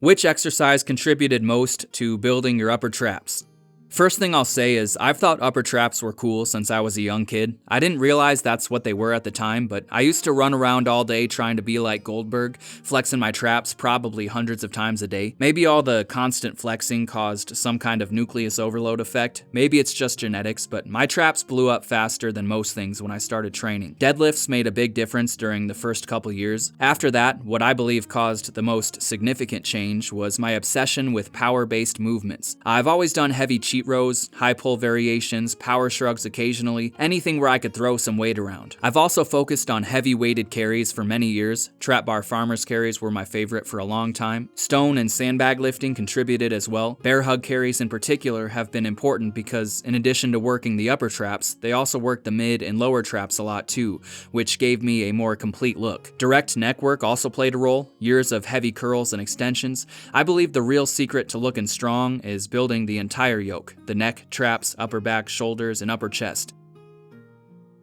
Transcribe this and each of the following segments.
Which exercise contributed most to building your upper traps? First thing I'll say is I've thought upper traps were cool since I was a young kid. I didn't realize that's what they were at the time, but I used to run around all day trying to be like Goldberg, flexing my traps probably hundreds of times a day. Maybe all the constant flexing caused some kind of nucleus overload effect. Maybe it's just genetics, but my traps blew up faster than most things when I started training. Deadlifts made a big difference during the first couple years. After that, what I believe caused the most significant change was my obsession with power-based movements. I've always done heavy cheat rows, high pull variations, power shrugs occasionally, anything where I could throw some weight around. I've also focused on heavy weighted carries for many years. Trap bar farmers carries were my favorite for a long time. Stone and sandbag lifting contributed as well. Bear hug carries in particular have been important because in addition to working the upper traps, they also work the mid and lower traps a lot too, which gave me a more complete look. Direct neck work also played a role. Years of heavy curls and extensions. I believe the real secret to looking strong is building the entire yoke. The neck, traps, upper back, shoulders, and upper chest.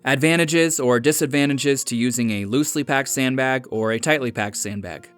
Advantages or disadvantages to using a loosely packed sandbag or a tightly packed sandbag.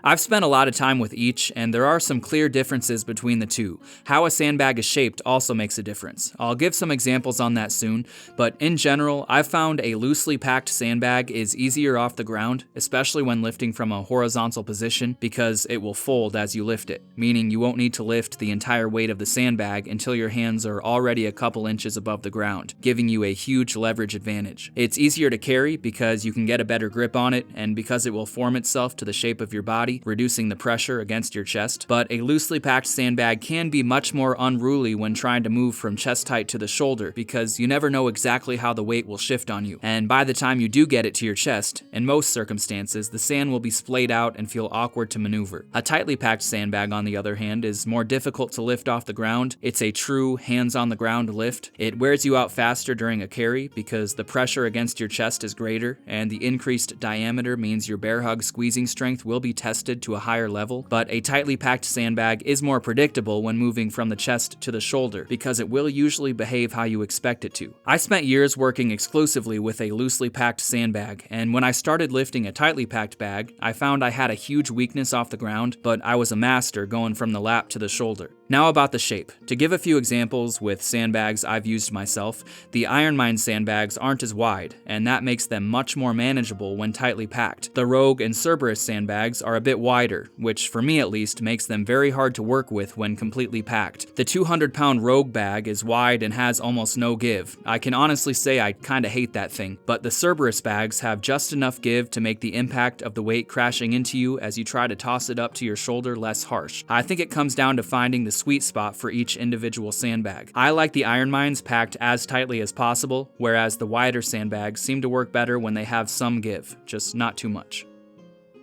I've spent a lot of time with each, and there are some clear differences between the two. How a sandbag is shaped also makes a difference. I'll give some examples on that soon, but in general, I've found a loosely packed sandbag is easier off the ground, especially when lifting from a horizontal position, because it will fold as you lift it, meaning you won't need to lift the entire weight of the sandbag until your hands are already a couple inches above the ground, giving you a huge leverage advantage. It's easier to carry because you can get a better grip on it, and because it will form itself to the shape of your body, reducing the pressure against your chest. But a loosely packed sandbag can be much more unruly when trying to move from chest height to the shoulder because you never know exactly how the weight will shift on you. And by the time you do get it to your chest, in most circumstances, the sand will be splayed out and feel awkward to maneuver. A tightly packed sandbag, on the other hand, is more difficult to lift off the ground. It's a true hands-on-the-ground lift. It wears you out faster during a carry because the pressure against your chest is greater, and the increased diameter means your bear hug squeezing strength will be tested to a higher level, but a tightly packed sandbag is more predictable when moving from the chest to the shoulder because it will usually behave how you expect it to. I spent years working exclusively with a loosely packed sandbag, and when I started lifting a tightly packed bag, I found I had a huge weakness off the ground, but I was a master going from the lap to the shoulder. Now about the shape. To give a few examples with sandbags I've used myself, the Iron Mine sandbags aren't as wide, and that makes them much more manageable when tightly packed. The Rogue and Cerberus sandbags are a bit wider, which for me at least makes them very hard to work with when completely packed. The 200-pound Rogue bag is wide and has almost no give. I can honestly say I kinda hate that thing, but the Cerberus bags have just enough give to make the impact of the weight crashing into you as you try to toss it up to your shoulder less harsh. I think it comes down to finding the sweet spot for each individual sandbag. I like the Iron Mines packed as tightly as possible, whereas the wider sandbags seem to work better when they have some give, just not too much.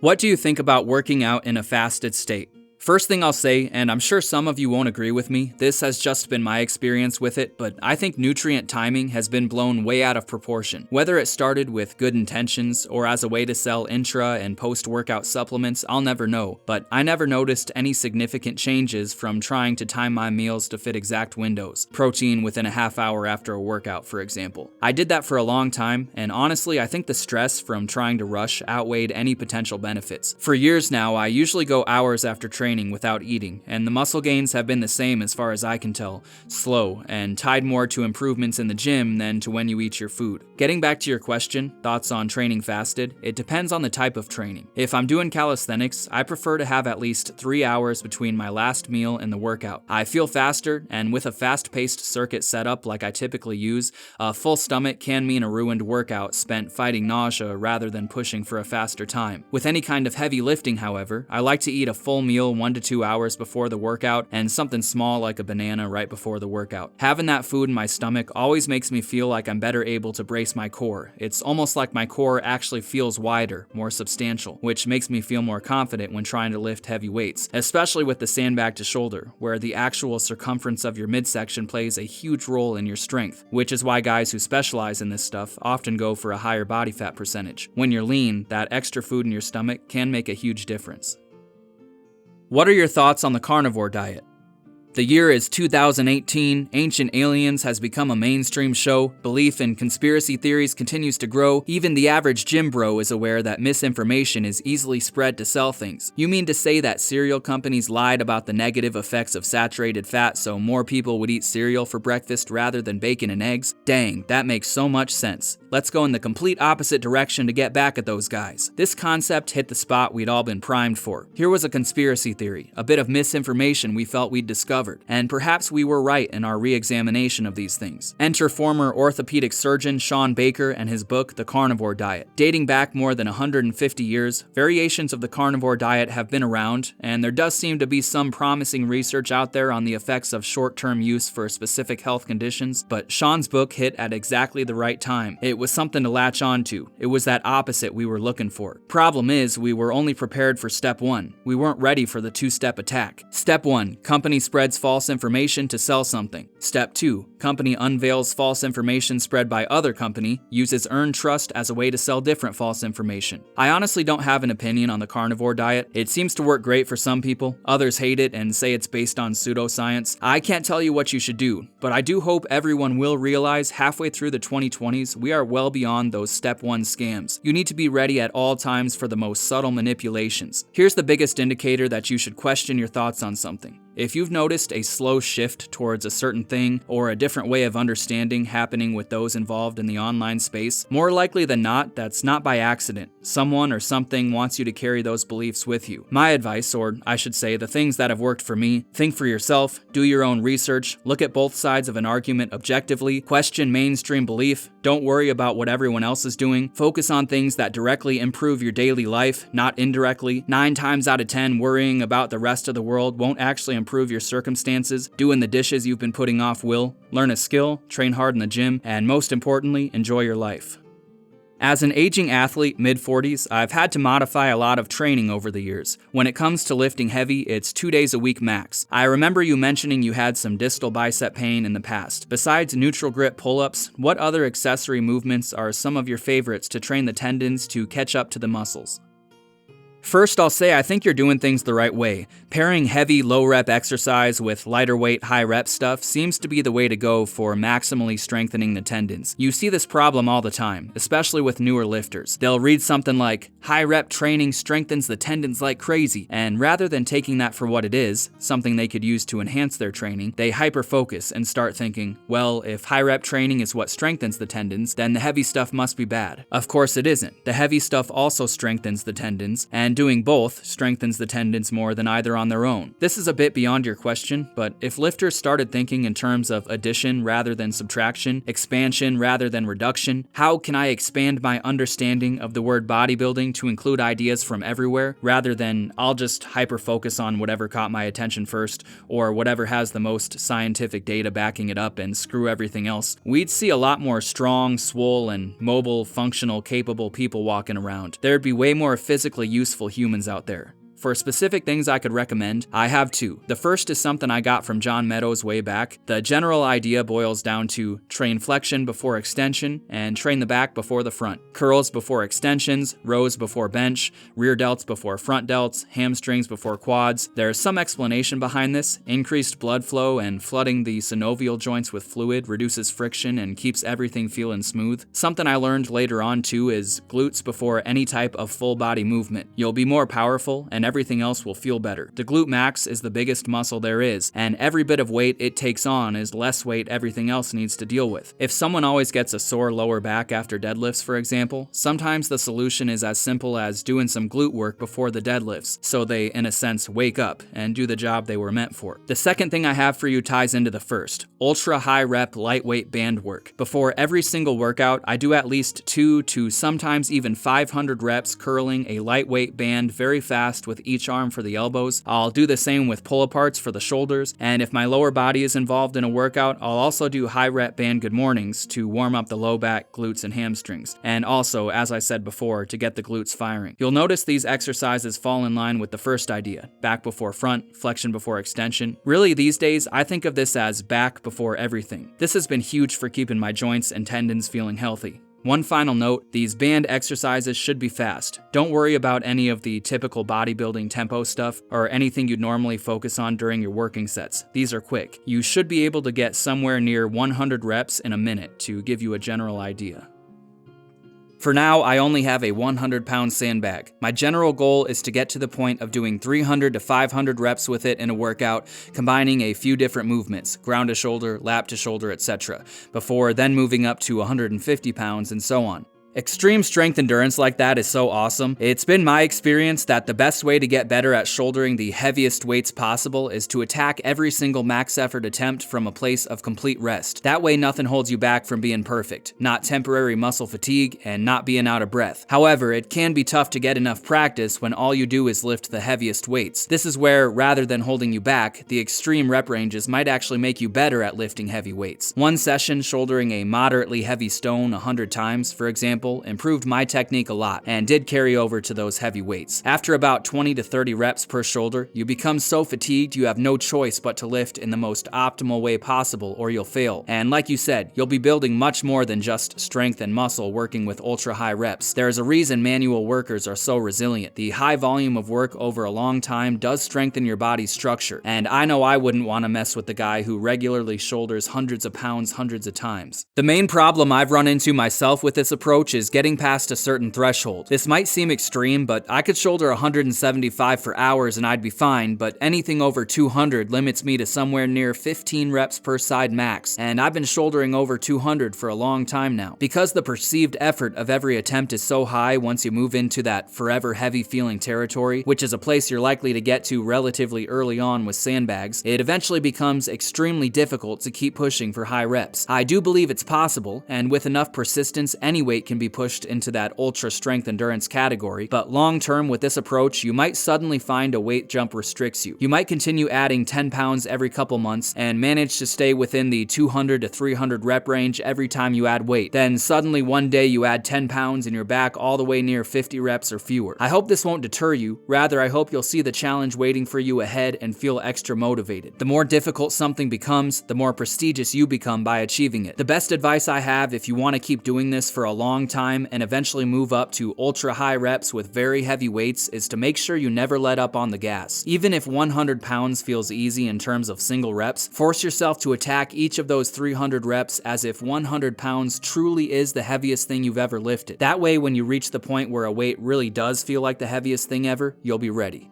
What do you think about working out in a fasted state? First thing I'll say, and I'm sure some of you won't agree with me, this has just been my experience with it, but I think nutrient timing has been blown way out of proportion. Whether it started with good intentions or as a way to sell intra and post-workout supplements, I'll never know, but I never noticed any significant changes from trying to time my meals to fit exact windows. Protein within a half hour after a workout, for example. I did that for a long time, and honestly, I think the stress from trying to rush outweighed any potential benefits. For years now, I usually go hours after training without eating, and the muscle gains have been the same as far as I can tell, slow, and tied more to improvements in the gym than to when you eat your food. Getting back to your question, thoughts on training fasted, it depends on the type of training. If I'm doing calisthenics, I prefer to have at least 3 hours between my last meal and the workout. I feel faster, and with a fast-paced circuit setup like I typically use, a full stomach can mean a ruined workout spent fighting nausea rather than pushing for a faster time. With any kind of heavy lifting, however, I like to eat a full meal 1 to 2 hours before the workout and something small like a banana right before the workout. Having that food in my stomach always makes me feel like I'm better able to brace my core. It's almost like my core actually feels wider, more substantial, which makes me feel more confident when trying to lift heavy weights, especially with the sandbag to shoulder, where the actual circumference of your midsection plays a huge role in your strength, which is why guys who specialize in this stuff often go for a higher body fat percentage. When you're lean, that extra food in your stomach can make a huge difference. What are your thoughts on the carnivore diet? The year is 2018, Ancient Aliens has become a mainstream show, belief in conspiracy theories continues to grow, even the average gym bro is aware that misinformation is easily spread to sell things. You mean to say that cereal companies lied about the negative effects of saturated fat so more people would eat cereal for breakfast rather than bacon and eggs? Dang, that makes so much sense. Let's go in the complete opposite direction to get back at those guys. This concept hit the spot we'd all been primed for. Here was a conspiracy theory, a bit of misinformation we felt we'd discovered, and perhaps we were right in our re-examination of these things. Enter former orthopedic surgeon Shawn Baker and his book, The Carnivore Diet. Dating back more than 150 years, variations of the carnivore diet have been around, and there does seem to be some promising research out there on the effects of short-term use for specific health conditions, but Shawn's book hit at exactly the right time. It was something to latch on to. It was that opposite we were looking for. Problem is, we were only prepared for step 1. We weren't ready for the 2-step attack. Step 1, company spreads false information to sell something. Step 2, company unveils false information spread by other company, uses earned trust as a way to sell different false information. I honestly don't have an opinion on the carnivore diet. It seems to work great for some people. Others hate it and say it's based on pseudoscience. I can't tell you what you should do, but I do hope everyone will realize halfway through the 2020s, we are well beyond those step 1 scams. You need to be ready at all times for the most subtle manipulations. Here's the biggest indicator that you should question your thoughts on something. If you've noticed a slow shift towards a certain thing or a different way of understanding happening with those involved in the online space, more likely than not, that's not by accident. Someone or something wants you to carry those beliefs with you. My advice, or I should say the things that have worked for me, think for yourself, do your own research, look at both sides of an argument objectively, question mainstream belief, don't worry about what everyone else is doing, focus on things that directly improve your daily life, not indirectly. 9 times out of 10, worrying about the rest of the world won't actually improve your circumstances. Doing the dishes you've been putting off will. Learn a skill, train hard in the gym, and most importantly, enjoy your life. As an aging athlete, mid-40s, I've had to modify a lot of training over the years. When it comes to lifting heavy, it's 2 days a week max. I remember you mentioning you had some distal bicep pain in the past. Besides neutral grip pull-ups, what other accessory movements are some of your favorites to train the tendons to catch up to the muscles? First, I'll say I think you're doing things the right way. Pairing heavy, low-rep exercise with lighter-weight, high-rep stuff seems to be the way to go for maximally strengthening the tendons. You see this problem all the time, especially with newer lifters. They'll read something like, high-rep training strengthens the tendons like crazy, and rather than taking that for what it is, something they could use to enhance their training, they hyper-focus and start thinking, well, if high-rep training is what strengthens the tendons, then the heavy stuff must be bad. Of course it isn't. The heavy stuff also strengthens the tendons, and doing both strengthens the tendons more than either on their own. This is a bit beyond your question, but if lifters started thinking in terms of addition rather than subtraction, expansion rather than reduction, how can I expand my understanding of the word bodybuilding to include ideas from everywhere, rather than I'll just hyper-focus on whatever caught my attention first, or whatever has the most scientific data backing it up and screw everything else, we'd see a lot more strong, swole, and mobile, functional, capable people walking around. There'd be way more physically useful humans out there. For specific things I could recommend, I have 2. The first is something I got from John Meadows way back. The general idea boils down to train flexion before extension and train the back before the front. Curls before extensions, rows before bench, rear delts before front delts, hamstrings before quads. There's some explanation behind this. Increased blood flow and flooding the synovial joints with fluid reduces friction and keeps everything feeling smooth. Something I learned later on too is glutes before any type of full body movement. You'll be more powerful and everything else will feel better. The glute max is the biggest muscle there is, and every bit of weight it takes on is less weight everything else needs to deal with. If someone always gets a sore lower back after deadlifts, for example, sometimes the solution is as simple as doing some glute work before the deadlifts, so they, in a sense, wake up and do the job they were meant for. The second thing I have for you ties into the first. Ultra high rep lightweight band work. Before every single workout, I do at least 2 to sometimes even 500 reps curling a lightweight band very fast with each arm for the elbows. I'll do the same with pull-aparts for the shoulders, and if my lower body is involved in a workout, I'll also do high-rep band good mornings to warm up the low back, glutes, and hamstrings, and also, as I said before, to get the glutes firing. You'll notice these exercises fall in line with the first idea, back before front, flexion before extension. Really, these days, I think of this as back before everything. This has been huge for keeping my joints and tendons feeling healthy. One final note, these band exercises should be fast. Don't worry about any of the typical bodybuilding tempo stuff or anything you'd normally focus on during your working sets. These are quick. You should be able to get somewhere near 100 reps in a minute to give you a general idea. For now, I only have a 100-pound sandbag. My general goal is to get to the point of doing 300 to 500 reps with it in a workout, combining a few different movements, ground to shoulder, lap to shoulder, etc., before then moving up to 150 pounds and so on. Extreme strength endurance like that is so awesome. It's been my experience that the best way to get better at shouldering the heaviest weights possible is to attack every single max effort attempt from a place of complete rest. That way nothing holds you back from being perfect, not temporary muscle fatigue, and not being out of breath. However, it can be tough to get enough practice when all you do is lift the heaviest weights. This is where, rather than holding you back, the extreme rep ranges might actually make you better at lifting heavy weights. One session shouldering a moderately heavy stone 100 times, for example, improved my technique a lot and did carry over to those heavy weights. After about 20 to 30 reps per shoulder, you become so fatigued you have no choice but to lift in the most optimal way possible or you'll fail. And like you said, you'll be building much more than just strength and muscle working with ultra high reps. There is a reason manual workers are so resilient. The high volume of work over a long time does strengthen your body's structure. And I know I wouldn't want to mess with the guy who regularly shoulders hundreds of pounds hundreds of times. The main problem I've run into myself with this approach is getting past a certain threshold. This might seem extreme, but I could shoulder 175 for hours and I'd be fine, but anything over 200 limits me to somewhere near 15 reps per side max, and I've been shouldering over 200 for a long time now. Because the perceived effort of every attempt is so high once you move into that forever heavy feeling territory, which is a place you're likely to get to relatively early on with sandbags, it eventually becomes extremely difficult to keep pushing for high reps. I do believe it's possible, and with enough persistence, any weight can be pushed into that ultra strength endurance category, but long term with this approach, you might suddenly find a weight jump restricts you. You might continue adding 10 pounds every couple months and manage to stay within the 200 to 300 rep range every time you add weight. Then suddenly one day you add 10 pounds and you're back all the way near 50 reps or fewer. I hope this won't deter you, rather I hope you'll see the challenge waiting for you ahead and feel extra motivated. The more difficult something becomes, the more prestigious you become by achieving it. The best advice I have if you want to keep doing this for a long time and eventually move up to ultra high reps with very heavy weights is to make sure you never let up on the gas. Even if 100 pounds feels easy in terms of single reps, force yourself to attack each of those 300 reps as if 100 pounds truly is the heaviest thing you've ever lifted. That way, when you reach the point where a weight really does feel like the heaviest thing ever, you'll be ready.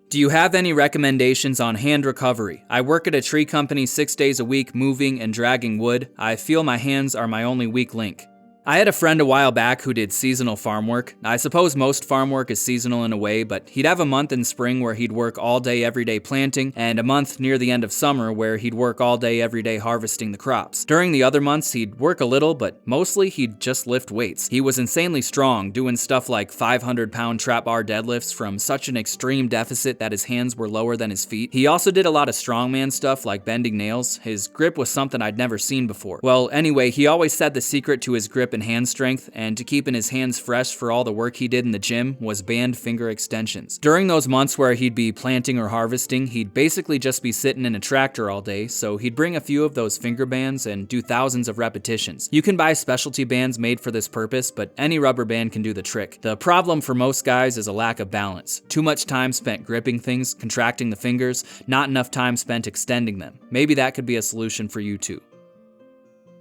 Do you have any recommendations on hand recovery? I work at a tree company 6 days a week moving and dragging wood. I feel my hands are my only weak link. I had a friend a while back who did seasonal farm work. I suppose most farm work is seasonal in a way, but he'd have a month in spring where he'd work all day every day planting, and a month near the end of summer where he'd work all day every day harvesting the crops. During the other months, he'd work a little, but mostly he'd just lift weights. He was insanely strong, doing stuff like 500-pound trap bar deadlifts from such an extreme deficit that his hands were lower than his feet. He also did a lot of strongman stuff like bending nails. His grip was something I'd never seen before. Well, anyway, he always said the secret to his grip and hand strength, and to keeping his hands fresh for all the work he did in the gym, was band finger extensions. During those months where he'd be planting or harvesting, he'd basically just be sitting in a tractor all day, so he'd bring a few of those finger bands and do thousands of repetitions. You can buy specialty bands made for this purpose, but any rubber band can do the trick. The problem for most guys is a lack of balance. Too much time spent gripping things, contracting the fingers, not enough time spent extending them. Maybe that could be a solution for you too.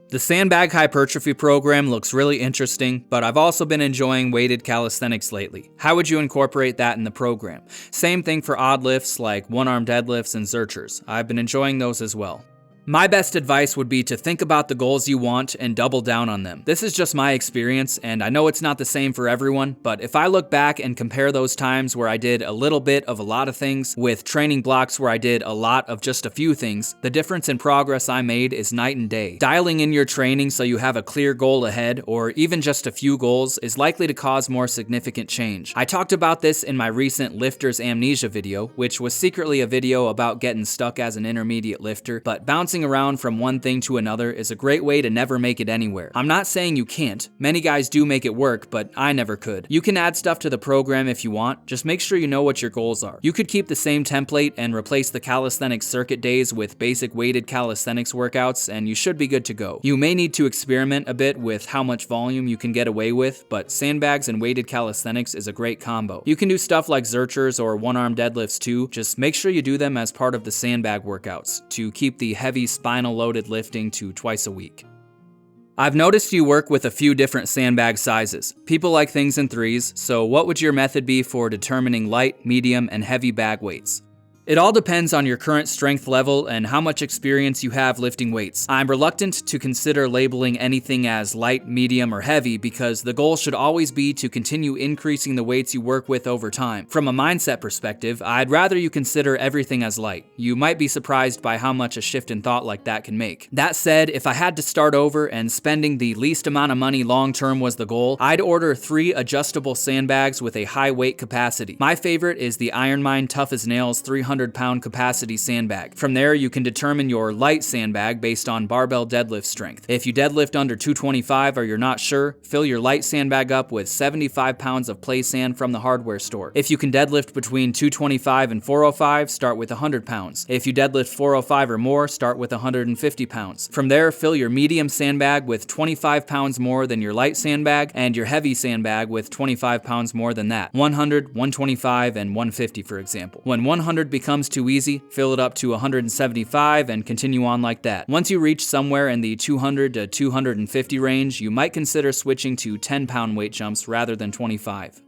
The Sandbag hypertrophy program looks really interesting, but I've also been enjoying weighted calisthenics lately. How would you incorporate that in the program? Same thing for odd lifts like one-arm deadlifts and zerchers. I've been enjoying those as well. My best advice would be to think about the goals you want and double down on them. This is just my experience, and I know it's not the same for everyone, but if I look back and compare those times where I did a little bit of a lot of things with training blocks where I did a lot of just a few things, the difference in progress I made is night and day. Dialing in your training so you have a clear goal ahead, or even just a few goals, is likely to cause more significant change. I talked about this in my recent Lifter's Amnesia video, which was secretly a video about getting stuck as an intermediate lifter, but bouncing bouncing around from one thing to another is a great way to never make it anywhere. I'm not saying you can't. Many guys do make it work, but I never could. You can add stuff to the program if you want, just make sure you know what your goals are. You could keep the same template and replace the calisthenics circuit days with basic weighted calisthenics workouts, and you should be good to go. You may need to experiment a bit with how much volume you can get away with, but sandbags and weighted calisthenics is a great combo. You can do stuff like Zerchers or one-arm deadlifts too, just make sure you do them as part of the sandbag workouts to keep the heavy spinal loaded lifting to twice a week. I've noticed you work with a few different sandbag sizes. People like things in threes, so what would your method be for determining light, medium, and heavy bag weights? It all depends on your current strength level and how much experience you have lifting weights. I'm reluctant to consider labeling anything as light, medium, or heavy because the goal should always be to continue increasing the weights you work with over time. From a mindset perspective, I'd rather you consider everything as light. You might be surprised by how much a shift in thought like that can make. That said, if I had to start over and spending the least amount of money long term was the goal, I'd order 3 adjustable sandbags with a high weight capacity. My favorite is the Ironmind Tough as Nails 300-pound capacity sandbag. From there, you can determine your light sandbag based on barbell deadlift strength. If you deadlift under 225 or you're not sure, fill your light sandbag up with 75 pounds of play sand from the hardware store. If you can deadlift between 225 and 405, start with 100 pounds. If you deadlift 405 or more, start with 150 pounds. From there, fill your medium sandbag with 25 pounds more than your light sandbag and your heavy sandbag with 25 pounds more than that. 100, 125, and 150 for example. When 100 becomes too easy, fill it up to 175 and continue on like that. Once you reach somewhere in the 200 to 250 range, you might consider switching to 10-pound weight jumps rather than 25.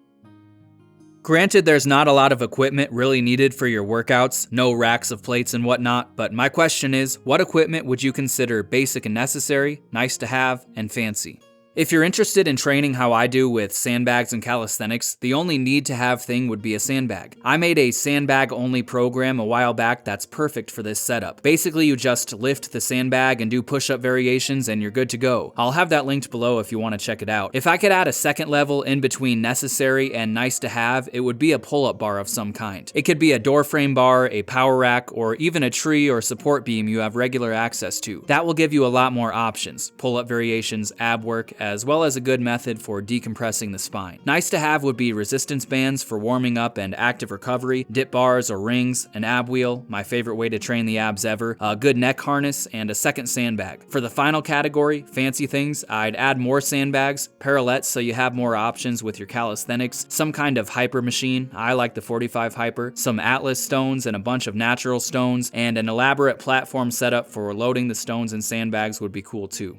Granted, there's not a lot of equipment really needed for your workouts, no racks of plates and whatnot, but my question is, what equipment would you consider basic and necessary, nice to have, and fancy? If you're interested in training how I do with sandbags and calisthenics, the only need to have thing would be a sandbag. I made a sandbag only program a while back that's perfect for this setup. Basically, you just lift the sandbag and do push-up variations and you're good to go. I'll have that linked below if you want to check it out. If I could add a second level in between necessary and nice to have, it would be a pull-up bar of some kind. It could be a door frame bar, a power rack, or even a tree or support beam you have regular access to. That will give you a lot more options, pull-up variations, ab work, as well as a good method for decompressing the spine. Nice to have would be resistance bands for warming up and active recovery, dip bars or rings, an ab wheel, my favorite way to train the abs ever, a good neck harness, and a second sandbag. For the final category, fancy things, I'd add more sandbags, parallettes so you have more options with your calisthenics, some kind of hyper machine, I like the 45 hyper, some Atlas stones and a bunch of natural stones, and an elaborate platform setup for loading the stones and sandbags would be cool too.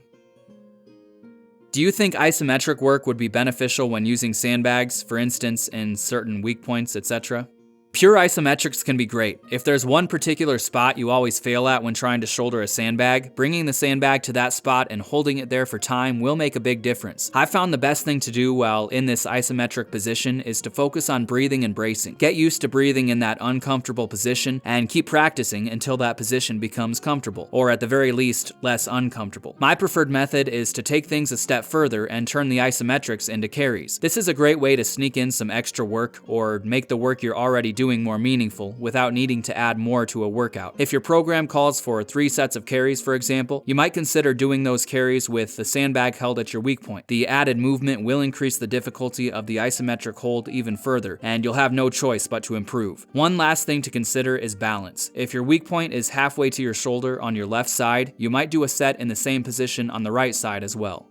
Do you think isometric work would be beneficial when using sandbags, for instance, in certain weak points, etc.? Pure isometrics can be great. If there's one particular spot you always fail at when trying to shoulder a sandbag, bringing the sandbag to that spot and holding it there for time will make a big difference. I found the best thing to do while in this isometric position is to focus on breathing and bracing. Get used to breathing in that uncomfortable position and keep practicing until that position becomes comfortable, or at the very least, less uncomfortable. My preferred method is to take things a step further and turn the isometrics into carries. This is a great way to sneak in some extra work or make the work you're already doing more meaningful without needing to add more to a workout. If your program calls for 3 sets of carries, for example, you might consider doing those carries with the sandbag held at your weak point. The added movement will increase the difficulty of the isometric hold even further, and you'll have no choice but to improve. One last thing to consider is balance. If your weak point is halfway to your shoulder on your left side, you might do a set in the same position on the right side as well.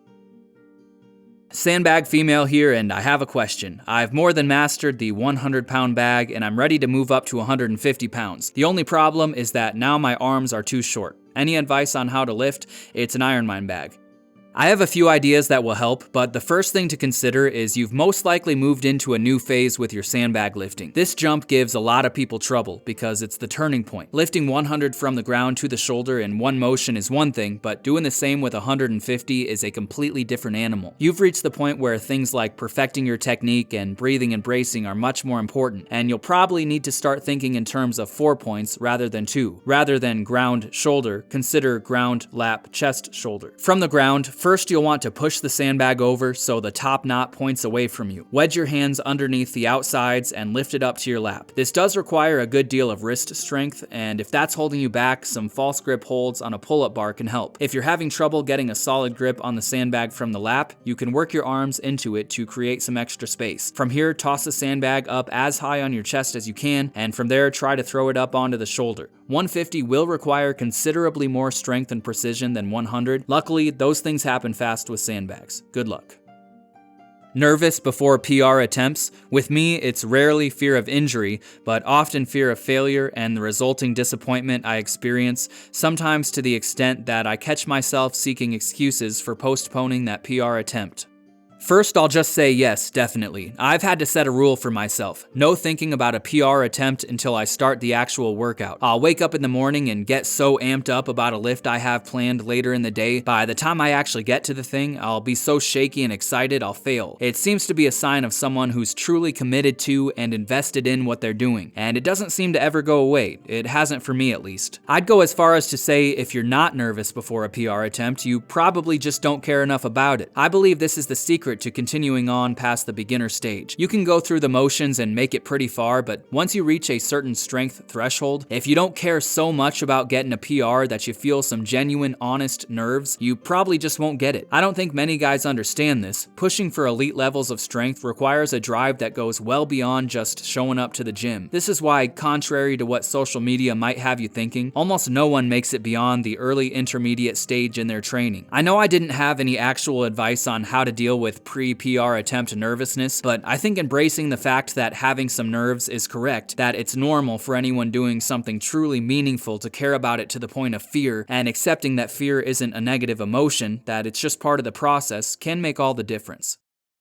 Sandbag female here, and I have a question. I've more than mastered the 100-pound bag and I'm ready to move up to 150 pounds. The only problem is that now my arms are too short. Any advice on how to lift? It's an Ironmind bag. I have a few ideas that will help, but the first thing to consider is you've most likely moved into a new phase with your sandbag lifting. This jump gives a lot of people trouble because it's the turning point. Lifting 100 from the ground to the shoulder in one motion is one thing, but doing the same with 150 is a completely different animal. You've reached the point where things like perfecting your technique and breathing and bracing are much more important, and you'll probably need to start thinking in terms of 4 points rather than 2. Rather than ground shoulder, consider ground lap chest shoulder. From the ground, First, you'll want to push the sandbag over so the top knot points away from you. Wedge your hands underneath the outsides and lift it up to your lap. This does require a good deal of wrist strength, and if that's holding you back, some false grip holds on a pull-up bar can help. If you're having trouble getting a solid grip on the sandbag from the lap, you can work your arms into it to create some extra space. From here, toss the sandbag up as high on your chest as you can, and from there, try to throw it up onto the shoulder. 150 will require considerably more strength and precision than 100. Luckily, those things happen fast with sandbags. Good luck. Nervous before PR attempts? With me, it's rarely fear of injury, but often fear of failure and the resulting disappointment I experience, sometimes to the extent that I catch myself seeking excuses for postponing that PR attempt. First, I'll just say yes, definitely. I've had to set a rule for myself. No thinking about a PR attempt until I start the actual workout. I'll wake up in the morning and get so amped up about a lift I have planned later in the day, by the time I actually get to the thing, I'll be so shaky and excited I'll fail. It seems to be a sign of someone who's truly committed to and invested in what they're doing, and it doesn't seem to ever go away. It hasn't for me, at least. I'd go as far as to say if you're not nervous before a PR attempt, you probably just don't care enough about it. I believe this is the secret to continuing on past the beginner stage. You can go through the motions and make it pretty far, but once you reach a certain strength threshold, if you don't care so much about getting a PR that you feel some genuine, honest nerves, you probably just won't get it. I don't think many guys understand this. Pushing for elite levels of strength requires a drive that goes well beyond just showing up to the gym. This is why, contrary to what social media might have you thinking, almost no one makes it beyond the early intermediate stage in their training. I know I didn't have any actual advice on how to deal with pre-PR attempt nervousness, but I think embracing the fact that having some nerves is correct, that it's normal for anyone doing something truly meaningful to care about it to the point of fear, and accepting that fear isn't a negative emotion, that it's just part of the process, can make all the difference.